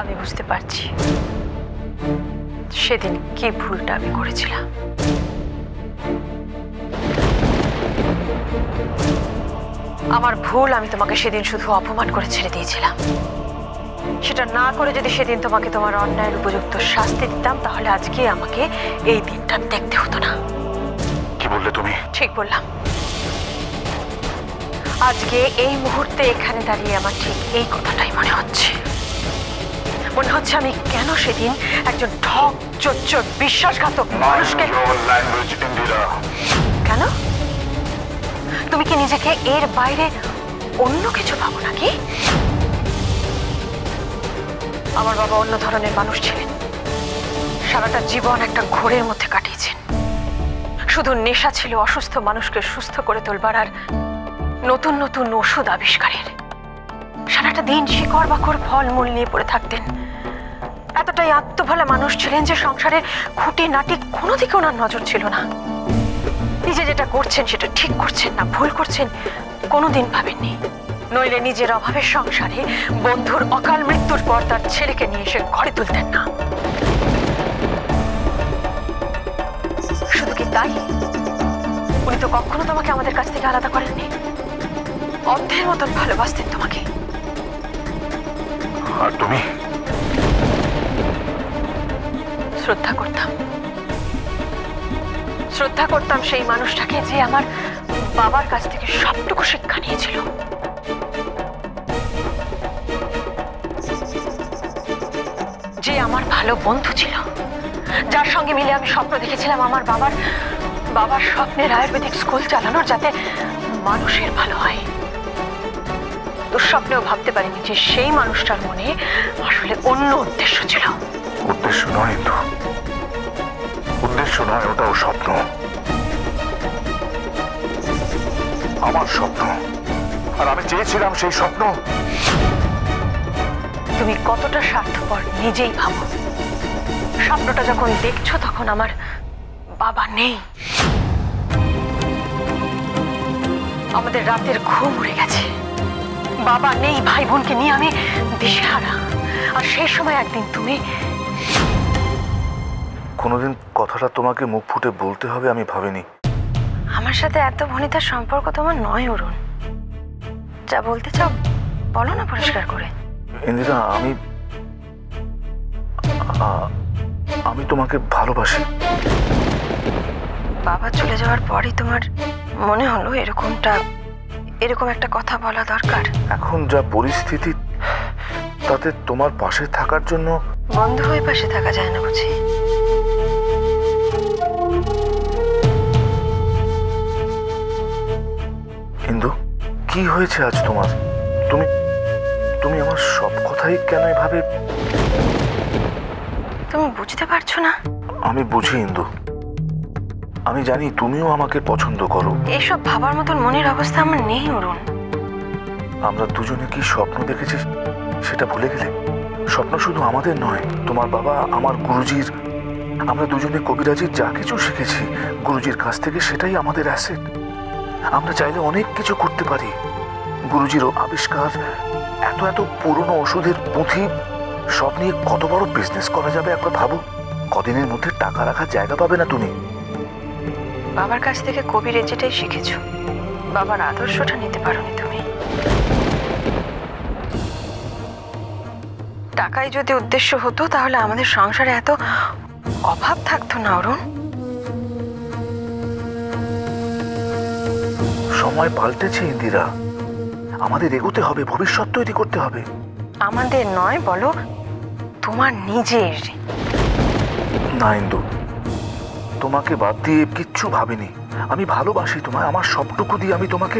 আমি বুঝতে পারছি সেদিন কি ভুলটা আমি করেছিলাম। আমার ভুল, আমি তোমাকে সেদিন শুধু অপমান করে ছেড়ে দিয়েছিলাম। সেটা না করে যদি সেদিন তোমাকে তোমার অন্যায়ের উপযুক্ত শাস্তি দিতাম, তাহলে আজকে আমাকে এই দিনটা দেখতে হতো না। কি বললে তুমি? ঠিক বললাম। আজকে এই মুহূর্তে এখানে দাঁড়িয়ে আমার ঠিক এই কথাটাই মনে হচ্ছে। মনে হচ্ছে আমি কেন সেদিন একজন ঠক চোর বিশ্বাসঘাতক মানুষকে। কেন? তুমি কি নিজেকে এর বাইরে অন্য কিছু ভাবো নাকি? আমার বাবা অন্য ধরনের মানুষ ছিলেন। সারাটা জীবন একটা ঘোরের মধ্যে কাটিয়েছেন। শুধু নেশা ছিল অসুস্থ মানুষকে সুস্থ করে তোলবার আর নতুন নতুন ওষুধ আবিষ্কারের। সারাটা দিন শিকড় বাকড় ফলমূল নিয়ে পড়ে থাকতেন। এতটাই আত্মভালা মানুষ ছিলেন যে সংসারের খুঁটি নাটি কোনো দিকে ওনার নজর ছিল না। নিজে যেটা করছেন সেটা ঠিক করছেন না ভুল করছেন কোনোদিন ভাবেননি। নইলে নিজের অভাবের সংসারে বন্ধুর অকাল মৃত্যুর পর তার ছেলেকে নিয়ে এসে ঘরে তুলতেন না। শুধু কি তাই, উনি তো কখনো তোমাকে আমাদের কাছ থেকে আলাদা করেননি। অন্ধের মতন ভালোবাসতেন তোমাকে। আর তুমি? শ্রদ্ধা করতাম। শ্রদ্ধা করতাম সেই মানুষটাকে যে আমার বাবার কাছ থেকে সবটুকু শিক্ষা নিয়েছিল। যে আমার ভালো বন্ধু ছিল, যার সঙ্গে মিলে আমি স্বপ্ন দেখেছিলাম আমার বাবার স্বপ্নের আয়ুর্বেদিক স্কুল চালানোর, যাতে মানুষের ভালো হয়। দুঃস্বপ্নেও ভাবতে পারিনি যে সেই মানুষটার মনে আসলে অন্য উদ্দেশ্য ছিল। উদ্দেশ্য নয় তো, উদ্দেশ্য নয়, ওটাও স্বপ্ন। আমার স্বপ্ন, আর আমি চেয়েছিলাম সেই স্বপ্ন। তুমি কতটা স্বার্থপর নিজেই ভাবো। স্বপ্নটা যখন দেখছো তখন আমার বাবা নেই। আমাদের রাতের ঘুম উড়ে গেছে। বাবা নেই, ভাই বোনকে নিয়ে আমি দিশেহারা। আর সেই সময় একদিন তুমি। কোনোদিন কথাটা তোমাকে মুখ ফুটে বলতে হবে আমি ভাবিনি। আমার সাথে এত ভনিতার সম্পর্ক তোমার নয় অরুণ। যা বলতে চাও বলো না পরিষ্কার করে। ইন্দিরা, আমি তোমাকে ভালোবাসি। বাবা চলে যাওয়ার পরই তোমার মনে হলো এরকম একটা কথা বলা দরকার? এখন যা পরিস্থিতি, তাতে তোমার পাশে থাকার জন্য। বন্ধু হয়ে পাশে থাকা যায় না বুঝি? ইন্দু, কি হয়েছে আজ তোমার? তুমি আমার সব কথাই কেন এভাবে? তুমি বুঝতে পারছো না? আমি বুঝি ইন্দু, আমি জানি তুমিও আমাকে পছন্দ করো। এসব ভাবার মতন মনের অবস্থা আমার নেই অরুণ। আমরা দুজনে কি স্বপ্ন দেখেছি সেটা ভুলে গেলে? স্বপ্ন শুধু আমাদের নয়, তোমার বাবা, আমার গুরুজির। আমরা দুজনে কবিরাজির যা কিছু শিখেছি গুরুজির কাছ থেকে, সেটাই আমাদের অ্যাসেট। আমরা চাইলে অনেক কিছু করতে পারি। গুরুজিরও আবিষ্কার, এত এত পুরনো ওষুধের পুঁথি, সব নিয়ে কত বড় বিজনেস করা যাবে একবার ভাবো। কদিনের মধ্যে টাকা রাখার জায়গা পাবে না তুমি। বাবার কাছ থেকে কবিরের যেটাই শিখেছো, বাবার আদর্শটা নিতে পারোনি তুমি। টাকাই যদি উদ্দেশ্য হতো তাহলে আমাদের সংসারে এত অভাব থাকতো না অরুণ। সময় পাল্টেছে ইন্দিরা, আমাদের এগোতে হবে, ভবিষ্যৎ তৈরি করতে হবে। আমাদের নয়, বলো তোমার নিজের। না ইন্দু, তোমাকে বাদ দিয়ে কিচ্ছু ভাবিনি। আমি ভালোবাসি তোমায়, আমার সবটুকু দিয়ে আমি তোমাকে।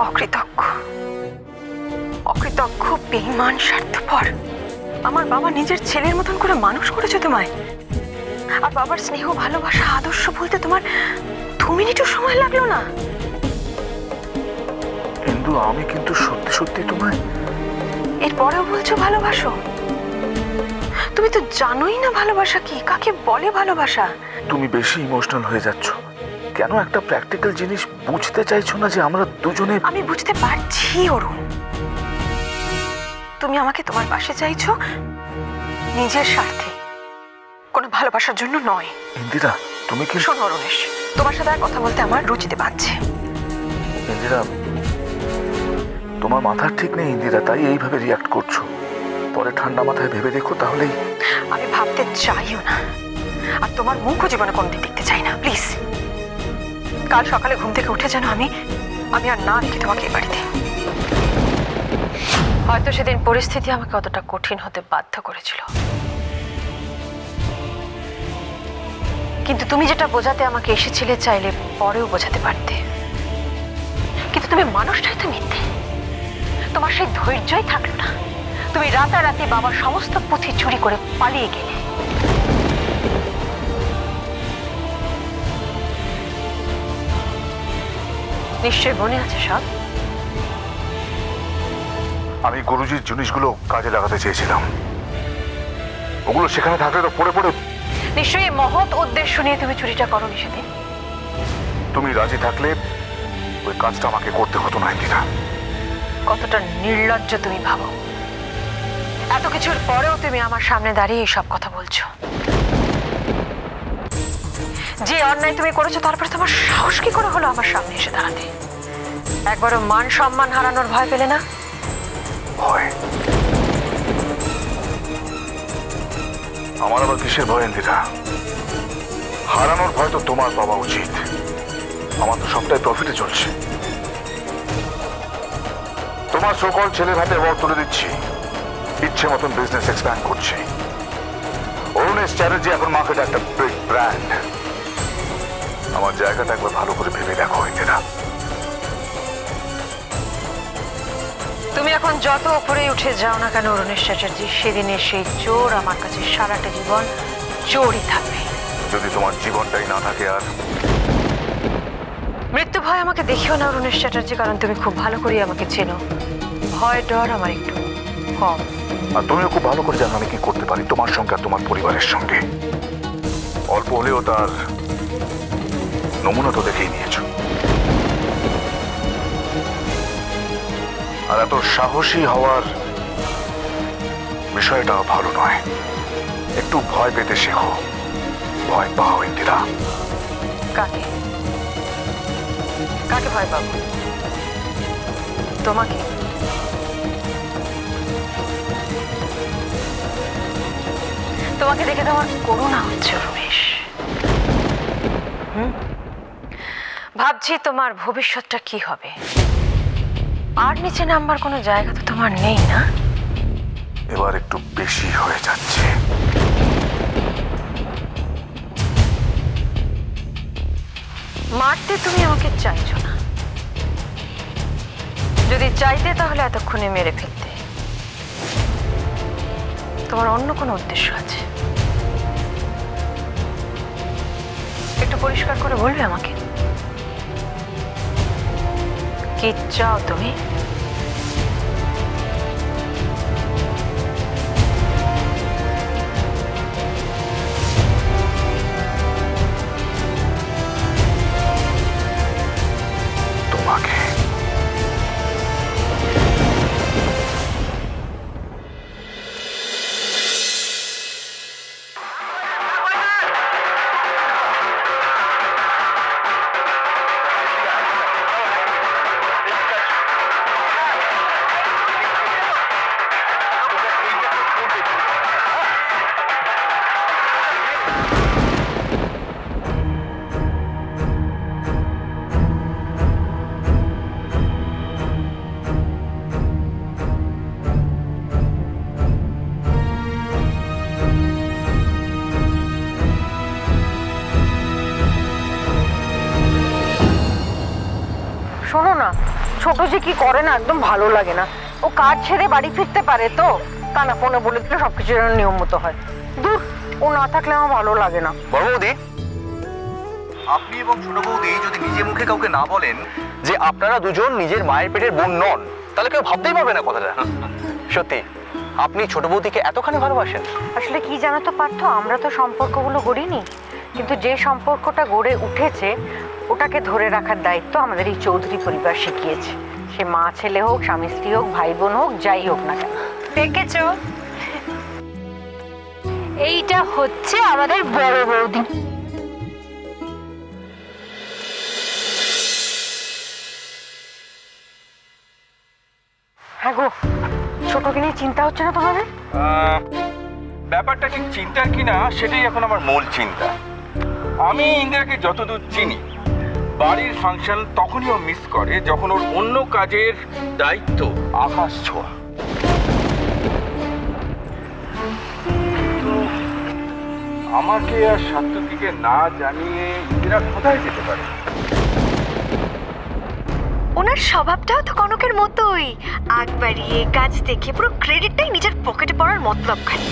অকৃতজ্ঞ, অকৃতজ্ঞ, বেঈমান, স্বার্থপর। আমার বাবা নিজের ছেলের মতন করে মানুষ করেছে তোমায়, আর বাবার স্নেহ, ভালোবাসা, আদর্শ বলতে তোমার 2 মিনিটও সময় লাগলো না। ইন্দু, আমি কিন্তু সত্যি সত্যি তোমায়। এরপরেও বলছো ভালোবাসো? তুমি তো জানোই না ভালোবাসা কি, কাকে বলে ভালোবাসা। তুমি বেশি ইমোশনাল হয়ে যাচ্ছ। কেন একটা প্র্যাকটিক্যাল জিনিস বুঝতে চাইছো না যে আমরা দুজনে? আমি বুঝতে পারছি অরুণ, তুমি আমাকে তোমার পাশে চাইছো নিজের স্বার্থে, কোনো ভালোবাসার জন্য নয়। ইন্দিরা, তুমি কি? শোনো অরুণেশ, তোমার সাথে আর কথা বলতে আমার রুচিতে বাঁধছে। ইন্দিরা, তোমার মাথার ঠিক নেই ইন্দিরা, তাই এইভাবে রিয়াক্ট করছো। পরে ঠান্ডা মাথায় ভেবে দেখো, তাহলেই। আমি ভাবতে চাইও না, আর তোমার মুখও জীবনে কোনোদিন দেখতে চাই না, প্লিজ। কাল সকালে ঘুম থেকে উঠে যেন আমি আর না দেখি তোমাকে এই বাড়িতে। হয়তো সেদিন পরিস্থিতি আমাকে অতটা কঠিন হতে বাধ্য করেছিল, কিন্তু তুমি যেটা বোঝাতে আমাকে এসেছিলে চাইলে পরেও বোঝাতে পারতে। কিন্তু তুমি মানুষটাই তো মিথ্যে, তোমার সেই ধৈর্যই থাকলো না। তুমি রাতারাতি বাবার সমস্ত পুঁথি চুরি করে পালিয়ে গেলে। নিশ্চয় মনে আছে সব। আমি গুরুজির জিনিসগুলো কাজে লাগাতে চেয়েছিলাম, ওগুলো সেখানে থাকলে তো পড়ে পড়ে। নিশ্চয়ই মহৎ উদ্দেশ্য নিয়ে তুমি চুরিটা করোনি সেদিন। তুমি রাজি থাকলে ওই কাজটা আমাকে করতে হতো না ইন্দিরা। কতটা নির্লজ্জ তুমি ভাবো, এত কিছুর পরেও তুমি আমার সামনে দাঁড়িয়ে এইসব কথা বলছো। যে অন্যায় তুমি করেছো তারপরে তোমার সাহস কি করে হলো আমার সামনে এসে দাঁড়াতে? একবারও মান সম্মান হারানোর ভয় পেলে না? ভয়? আমার আবার কিসের ভয় ইন্দিরা? হারানোর ভয় তো তোমার পাওয়া উচিত। আমার তো সবটাই প্রফিটে চলছে। তোমার সকল ছেলের হাতে অ্যাওয়ার্ড তুলে দিচ্ছি, ইচ্ছে মতন বিজনেস এক্সপ্যান্ড করছে। অরুণেশ চ্যাটার্জি এখন মার্কেটে একটা বিগ ব্র্যান্ড। আমার জায়গাটা একবার ভালো করে ভেবে দেখো ইন্দিরা। তুমি এখন যত উপরে উঠে যাও না কেন অরুণেশ চ্যাটার্জি, সেদিনের সেই চোর আমার কাছে সারাটা জীবন চোরই থাকবে। যদি তোমার জীবনটাই না থাকে আর। মৃত্যু ভয় আমাকে দেখিও না অরুণেশ চ্যাটার্জি, কারণ তুমি খুব ভালো করেই আমাকে চেনো। ভয় ডর আমার একটু কম। আর তুমিও খুব ভালো করে জানো আমি কি করতে পারি তোমার সঙ্গে আর তোমার পরিবারের সঙ্গে। অল্প হলেও তার নমুনা তো দেখেই নিয়েছো। আর এত সাহসী হওয়ার বিষয়টাও ভালো নয়। একটু ভয় পেতে শেখো। ভয় পাও ইন্দিরা। কাকে কাকে ভয় পাবো? তোমাকে? তোমাকে দেখে তো আমার করুণা হচ্ছে রমেশ। ভাবছি তোমার ভবিষ্যৎটা কি হবে। আর নিচে নামবার কোনো জায়গা তো তোমার নেই না? এবার একটু বেশি হয়ে যাচ্ছে। মারতে তুমি আমাকে চাইছো না, যদি চাইতে তাহলে এতক্ষণে মেরে ফেলতে। তোমার অন্য কোনো উদ্দেশ্য আছে? একটু পরিষ্কার করে বলবে আমাকে, কি চাও তুমি? তোমাকে। শোনো না, ছোট যে কি করে না একদম ভালো লাগে না। ও কাজ ছেড়ে বাড়ি ফিরতে পারে তো, তা না ফোনে বলে দিলে সবকিছু যেন নিয়ম মতো হয়। দূর, ও না থাকলে আমার ভালো লাগে না। বড় বৌদি, আপনি এবং ছোট বৌদি যদি নিজে মুখে কাউকে না বলেন যে আপনারা দুজন নিজের মায়ের পেটের বোন নন, তাহলে কেউ ভাবতেই পারবে না কথাটা। সত্যি আপনি ছোট বৌদিকে এতখানি ভালোবাসেন? আসলে কি জানো তো পার্থ, আমরা তো সম্পর্কগুলো গড়িনি, কিন্তু যে সম্পর্কটা গড়ে উঠেছে ওটাকে ধরে রাখার দায়িত্ব আমাদের এই চৌধুরী পরিবার শিখিয়েছে। সে মা ছেলে হোক, স্বামী স্ত্রী হোক, ভাই বোন হোক, যাই হোক না কেন। দেখেছো, এইটা হচ্ছে আমাদের বড় বৌদি। হ্যাঁ গো, ছোটকে নিয়ে চিন্তা হচ্ছে না তোমাদের? ব্যাপারটা ঠিক চিন্তার কিনা সেটাই এখন আমার মূল চিন্তা। আমি ইন্দিরাকে যতদূর চিনি, বাড়ির ফাংশন তখনই ও মিস করে যখন ওর অন্য কাজের দায়িত্ব আকাশ ছোঁয়া। কিন্তু আমাকে আর সাত্তকীকে না জানিয়ে ইন্দিরা কোথায় যেতে পারে? ওনার স্বভাবটাও তো কনকের মতোই, আগ বাড়িয়ে কাজ দেখে পুরো ক্রেডিটটাই নিজের পকেটে পড়ার মতলব খালি।